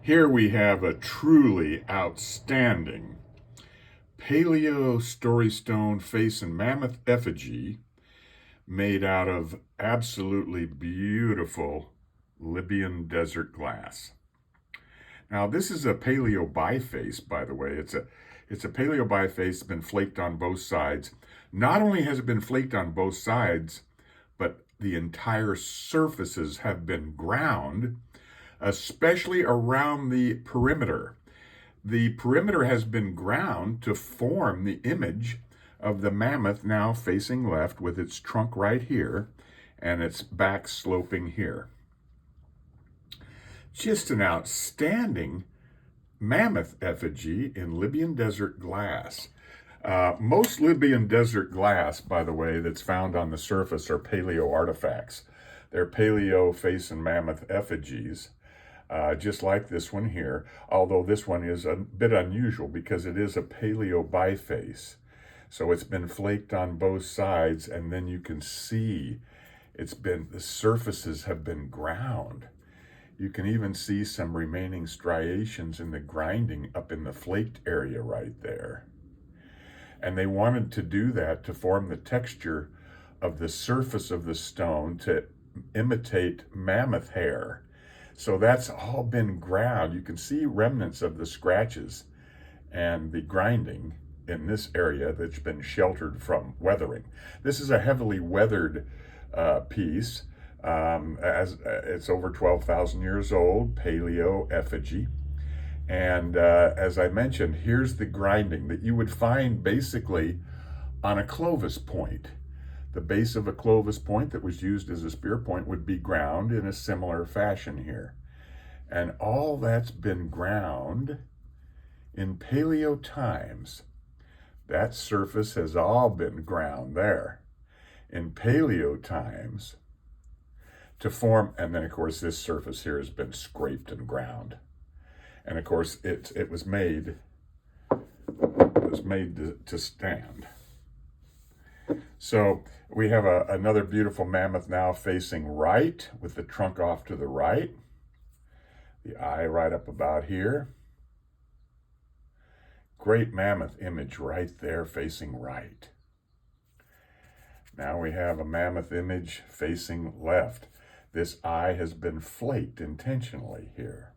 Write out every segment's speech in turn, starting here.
Here we have a truly outstanding Paleo story stone face and mammoth effigy made out of absolutely beautiful Libyan desert glass. Now, this is a Paleo biface, by the way. It's a Paleo biface, been flaked on both sides. Not only has it been flaked on both sides, but the entire surfaces have been ground, especially around the perimeter. The perimeter has been ground to form the image of the mammoth now facing left with its trunk right here and its back sloping here. Just an outstanding mammoth effigy in Libyan Desert Glass. Most Libyan Desert Glass, by the way, that's found on the surface are Paleo artifacts. They're Paleo face and mammoth effigies. Just like this one here, although this one is a bit unusual because it is a Paleo biface. So it's been flaked on both sides, and then you can see the surfaces have been ground. You can even see some remaining striations in the grinding up in the flaked area right there. And they wanted to do that to form the texture of the surface of the stone to imitate mammoth hair. So that's all been ground. You can see remnants of the scratches and the grinding in this area that's been sheltered from weathering. This is a heavily weathered piece. As it's over 12,000 years old, Paleo effigy. And as I mentioned, here's the grinding that you would find basically on a Clovis point. The base of a Clovis point that was used as a spear point would be ground in a similar fashion here. And all that's been ground in Paleo times. That surface has all been ground there in Paleo times to form, and then of course this surface here has been scraped and ground. And of course it was made to stand. So we have another beautiful mammoth now facing right with the trunk off to the right. The eye right up about here. Great mammoth image right there facing right. Now we have a mammoth image facing left. This eye has been flaked intentionally here.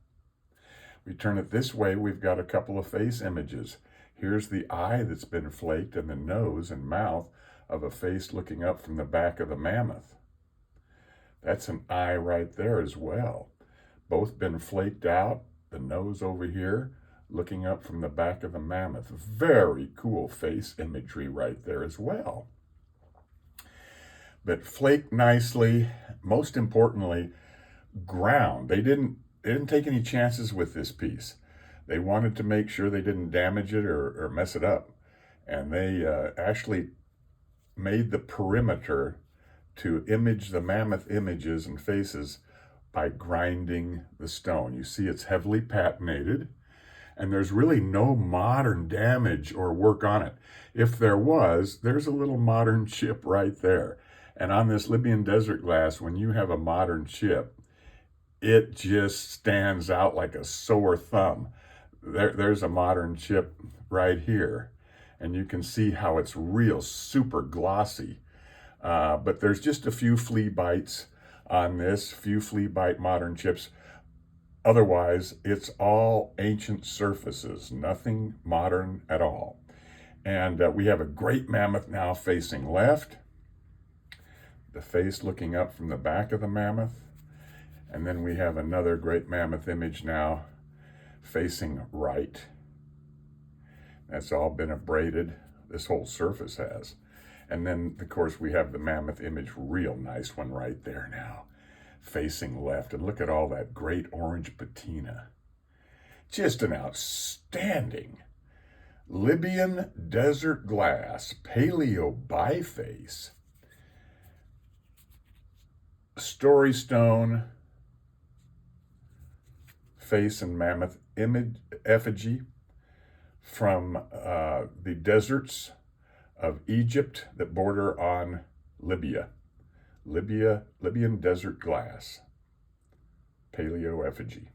We turn it this way, we've got a couple of face images. Here's the eye that's been flaked and the nose and mouth of a face looking up from the back of the mammoth. That's an eye right there as well. Both been flaked out, the nose over here, looking up from the back of the mammoth. Very cool face imagery right there as well. But flaked nicely, most importantly, ground. They didn't take any chances with this piece. They wanted to make sure they didn't damage it or mess it up. And they actually made the perimeter to image the mammoth images and faces by grinding the stone. You see it's heavily patinated, and there's really no modern damage or work on it. If there was, there's a little modern chip right there. And on this Libyan Desert Glass, when you have a modern chip, it just stands out like a sore thumb. There's a modern chip right here, and you can see how it's real super glossy. But there's just a few flea bites on this, few flea bite modern chips. Otherwise, it's all ancient surfaces, nothing modern at all. And we have a great mammoth now facing left, the face looking up from the back of the mammoth. And then we have another great mammoth image now facing right. That's all been abraded. This whole surface has. And then, of course, we have the mammoth image, real nice one right there now, facing left. And look at all that great orange patina. Just an outstanding Libyan Desert Glass Paleo biface story stone face and mammoth image effigy from the deserts of Egypt that border on Libya. Libyan Desert Glass Paleo effigy.